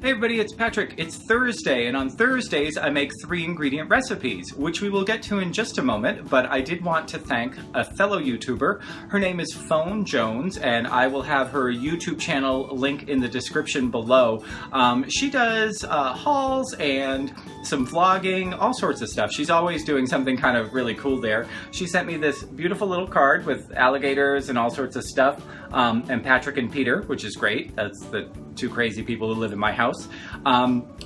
Hey everybody, it's Patrick. It's Thursday, and on Thursdays I make 3-ingredient recipes, which we will get to in just a moment, but I did want to thank a fellow YouTuber. Her name is Phone Jones, and I will have her YouTube channel link in the description below. She does hauls and some vlogging, all sorts of stuff. She's always doing something kind of really cool there. She sent me this beautiful little card with alligators and all sorts of stuff, and Patrick and Peter, which is great. That's the two crazy people who live in my house.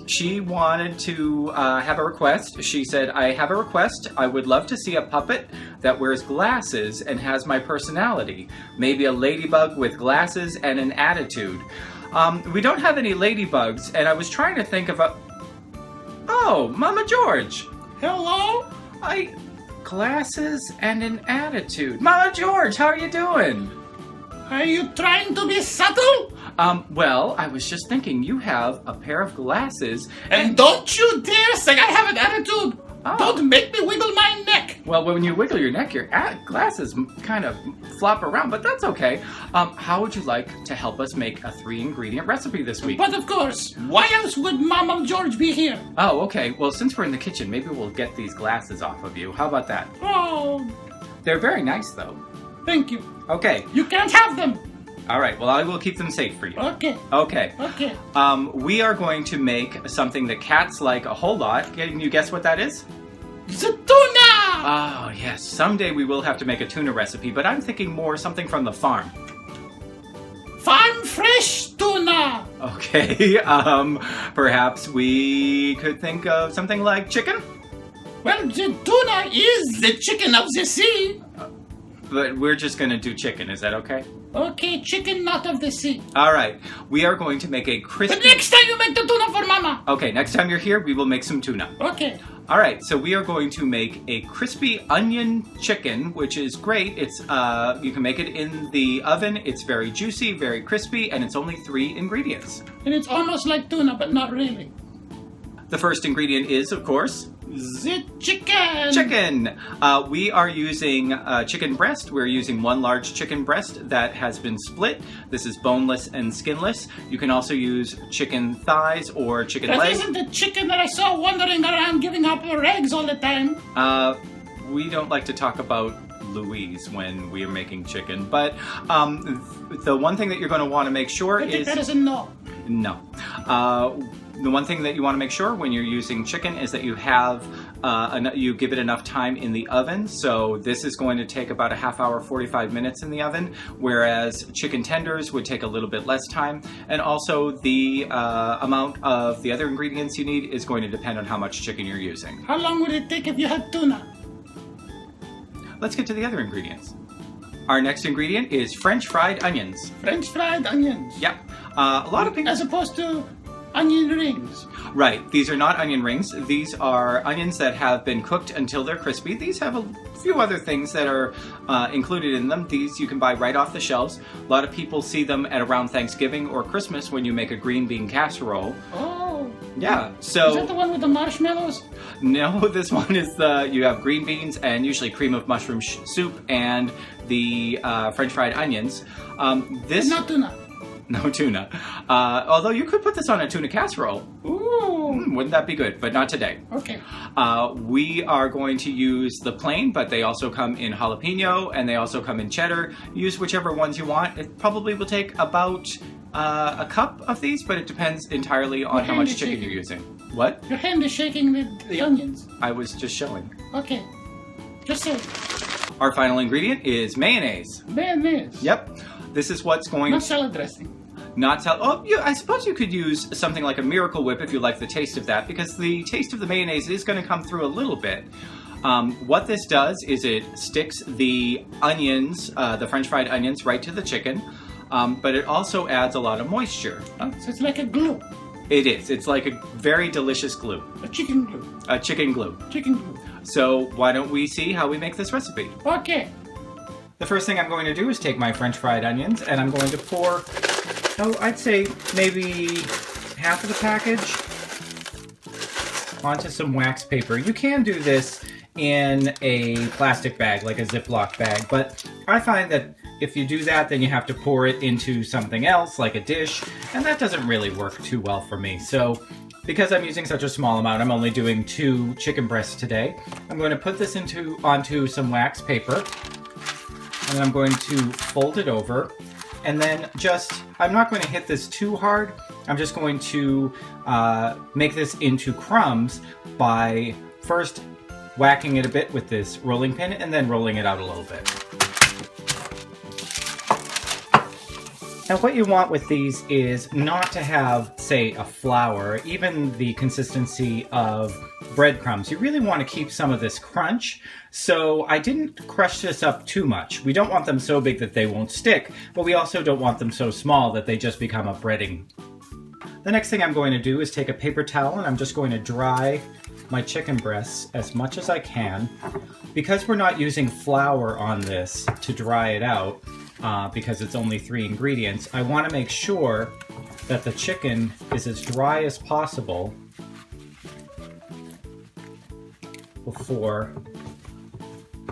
She wanted to have a request. She said, I have a request. I would love to see a puppet that wears glasses and has my personality. Maybe a ladybug with glasses and an attitude. We don't have any ladybugs, and I was trying to think of a... Oh, Mama George. Hello? Glasses and an attitude. Mama George, how are you doing? Are you trying to be subtle? Well, I was just thinking, you have a pair of glasses. And don't you dare say I have an attitude! Oh. Don't make me wiggle my neck! Well, when you wiggle your neck, your glasses kind of flop around, but that's okay. How would you like to help us make a 3-ingredient recipe this week? But of course, why else would Mama George be here? Oh, okay. Well, since we're in the kitchen, maybe we'll get these glasses off of you. How about that? Oh, They're very nice, though. thank you. Okay. You can't have them. All right. Well, I will keep them safe for you. Okay. Okay. Okay. We are going to make something that cats like a whole lot. Can you guess what that is? The tuna! Oh, yes. Someday we will have to make a tuna recipe, but I'm thinking more something from the farm. Farm fresh tuna! Okay. Perhaps we could think of something like chicken? Well, the tuna is the chicken of the sea. But we're just going to do chicken. Is that okay? Okay, chicken not of the sea. All right. We are going to make a crispy... But next time you make the tuna for Mama. Okay, next time you're here, we will make some tuna. Okay. All right, so we are going to make a crispy onion chicken, which is great. It's you can make it in the oven. It's very juicy, very crispy, and it's only 3 ingredients. And it's almost like tuna, but not really. The first ingredient is, of course... The chicken! Chicken! We are using chicken breast. We're using 1 large chicken breast that has been split. This is boneless and skinless. You can also use chicken thighs or chicken That legs. isn't the chicken that I saw wandering around giving up her eggs all the time. We don't like to talk about Louise when we are making chicken, but the one thing that you're going to want to make sure is... That is a no. No. The one thing that you want to make sure when you're using chicken is that you have you give it enough time in the oven. So this is going to take about a half hour, 45 minutes in the oven, whereas chicken tenders would take a little bit less time. And also the amount of the other ingredients you need is going to depend on how much chicken you're using. How long would it take if you had tuna? Let's get to the other ingredients. Our next ingredient is French fried onions. French fried onions. Yep. A lot of people... As opposed to onion rings. Right. These are not onion rings. These are onions that have been cooked until they're crispy. These have a few other things that are included in them. These you can buy right off the shelves. A lot of people see them at around Thanksgiving or Christmas when you make a green bean casserole. Oh. Yeah. So... Is that the one with the marshmallows? No, this one is you have green beans and usually cream of mushroom soup and the French fried onions. This... Not tuna. No tuna. Although you could put this on a tuna casserole. Ooh. Wouldn't that be good? But not today. Okay. We are going to use the plain, but they also come in jalapeno and they also come in cheddar. Use whichever ones you want. It probably will take about a cup of these, but it depends entirely on how much chicken you're using. What? Your hand is shaking the onions. I was just showing. Okay. Just so. Our final ingredient is mayonnaise. Mayonnaise. Yep. This is what's going... Not salad dressing. Oh, yeah, I suppose you could use something like a Miracle Whip if you like the taste of that, because the taste of the mayonnaise is going to come through a little bit. What this does is it sticks the onions, the French fried onions, right to the chicken, but it also adds a lot of moisture. Oh, so it's like a glue. It is. It's like a very delicious glue. A chicken glue. A chicken glue. Chicken glue. So why don't we see how we make this recipe? Okay. The first thing I'm going to do is take my French fried onions and I'm going to pour, I'd say maybe half of the package onto some wax paper. You can do this in a plastic bag, like a Ziploc bag, but I find that if you do that, then you have to pour it into something else, like a dish, and that doesn't really work too well for me. So because I'm using such a small amount, I'm only doing 2 chicken breasts today. I'm going to put this onto some wax paper, and I'm going to fold it over, and then I'm not going to hit this too hard. I'm just going to make this into crumbs by first whacking it a bit with this rolling pin and then rolling it out a little bit. Now what you want with these is not to have, say, a flour, even the consistency of breadcrumbs. You really want to keep some of this crunch, so I didn't crush this up too much. We don't want them so big that they won't stick, but we also don't want them so small that they just become a breading. The next thing I'm going to do is take a paper towel and I'm just going to dry my chicken breasts as much as I can. Because we're not using flour on this to dry it out, because it's only 3 ingredients, I want to make sure that the chicken is as dry as possible before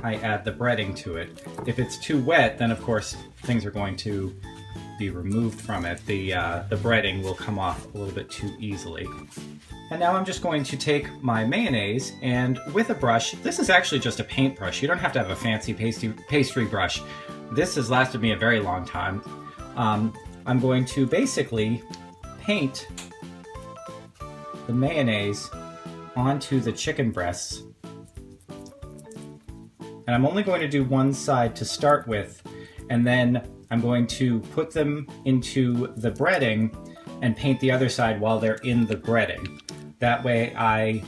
I add the breading to it. If it's too wet, then of course things are going to be removed from it. The breading will come off a little bit too easily. And now I'm just going to take my mayonnaise, and with a brush, this is actually just a paint brush. You don't have to have a fancy pastry brush. This has lasted me a very long time. I'm going to basically paint the mayonnaise onto the chicken breasts. And I'm only going to do one side to start with, and then I'm going to put them into the breading and paint the other side while they're in the breading. That way I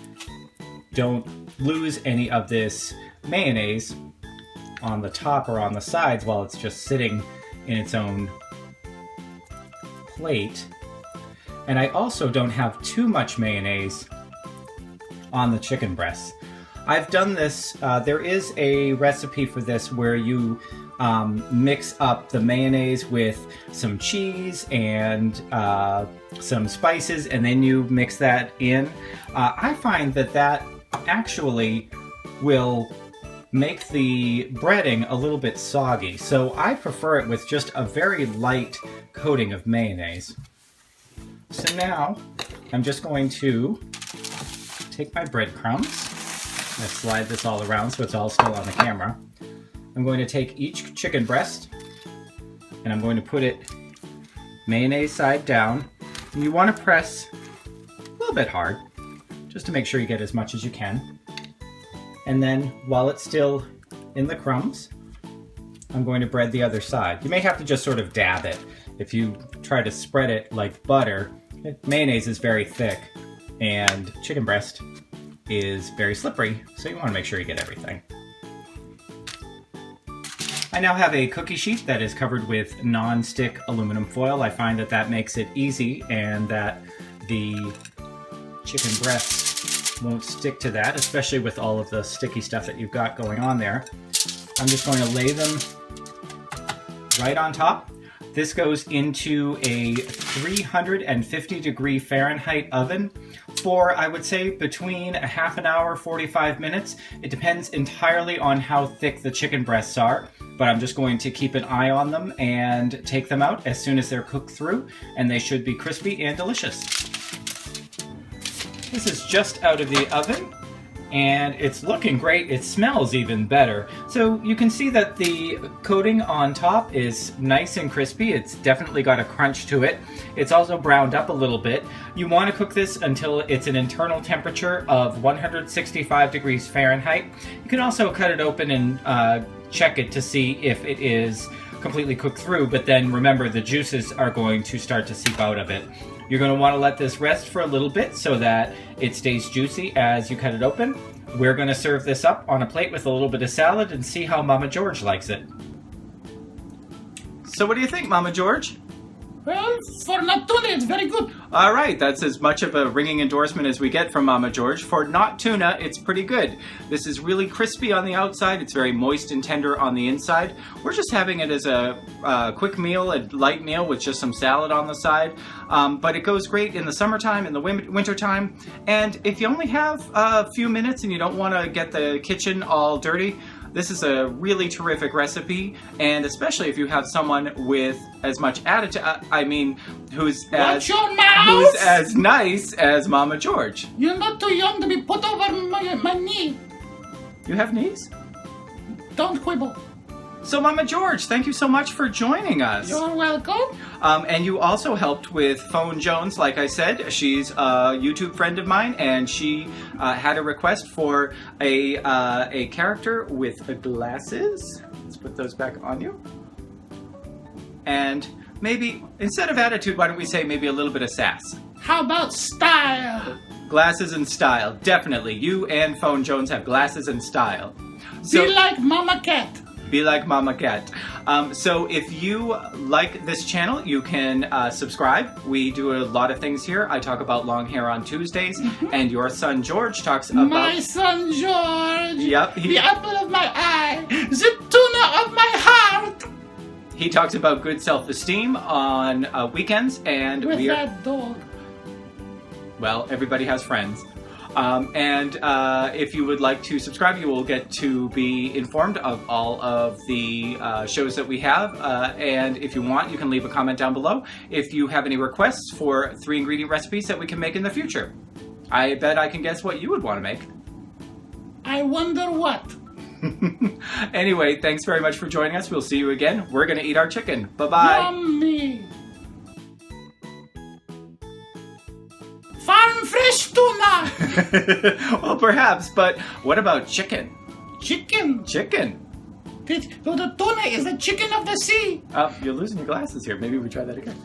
don't lose any of this mayonnaise on the top or on the sides while it's just sitting in its own plate. And I also don't have too much mayonnaise on the chicken breasts. I've done this, there is a recipe for this where you mix up the mayonnaise with some cheese and some spices, and then you mix that in. I find that actually will make the breading a little bit soggy, so I prefer it with just a very light coating of mayonnaise. So now I'm just going to take my breadcrumbs. I'm going to slide this all around so it's all still on the camera. I'm going to take each chicken breast and I'm going to put it mayonnaise side down. And you want to press a little bit hard just to make sure you get as much as you can. And then while it's still in the crumbs, I'm going to bread the other side. You may have to just sort of dab it. If you try to spread it like butter, mayonnaise is very thick and chicken breast is very slippery, so you want to make sure you get everything. I now have a cookie sheet that is covered with non-stick aluminum foil. I find that makes it easy and that the chicken breasts won't stick to that, especially with all of the sticky stuff that you've got going on there. I'm just going to lay them right on top. This goes into a 350 degree Fahrenheit oven for, I would say, between a half an hour, 45 minutes. It depends entirely on how thick the chicken breasts are, but I'm just going to keep an eye on them and take them out as soon as they're cooked through, and they should be crispy and delicious. This is just out of the oven, and it's looking great. It smells even better. So you can see that the coating on top is nice and crispy. It's definitely got a crunch to it. It's also browned up a little bit. You want to cook this until it's an internal temperature of 165 degrees Fahrenheit. You can also cut it open and check it to see if it is completely cooked through, but then remember the juices are going to start to seep out of it. You're going to want to let this rest for a little bit so that it stays juicy as you cut it open. We're going to serve this up on a plate with a little bit of salad and see how Mama George likes it. So what do you think, Mama George? Well, for not tuna, it's very good. All right, that's as much of a ringing endorsement as we get from Mama George. For not tuna, it's pretty good. This is really crispy on the outside. It's very moist and tender on the inside. We're just having it as a quick meal, a light meal with just some salad on the side. But it goes great in the summertime, in the wintertime. And if you only have a few minutes and you don't want to get the kitchen all dirty, This is a really terrific recipe, and especially if you have someone with as much attitude, who's Watch your mouth! as nice as Mama George. You're not too young to be put over my knee. You have knees? Don't quibble. So Mama George, thank you so much for joining us. You're welcome. And you also helped with Phone Jones, like I said. She's a YouTube friend of mine, and she had a request for a character with glasses. Let's put those back on you. And maybe, instead of attitude, why don't we say maybe a little bit of sass? How about style? Glasses and style, definitely. You and Phone Jones have glasses and style. Be like Mama Cat. Be like Mama Cat. So if you like this channel, you can subscribe. We do a lot of things here. I talk about long hair on Tuesdays, and your son George talks about... My son George. Yep. The apple of my eye. The tuna of my heart. He talks about good self-esteem on weekends, and With that dog. Well, everybody has friends. And if you would like to subscribe, you will get to be informed of all of the shows that we have. And if you want, you can leave a comment down below if you have any requests for 3-ingredient recipes that we can make in the future. I bet I can guess what you would want to make. I wonder what. Anyway, thanks very much for joining us. We'll see you again. We're going to eat our chicken. Bye-bye. Yummy. Farm fresh tuna. Well, perhaps, but what about chicken? Chicken. Chicken. The tuna is the chicken of the sea. You're losing your glasses here. Maybe we try that again.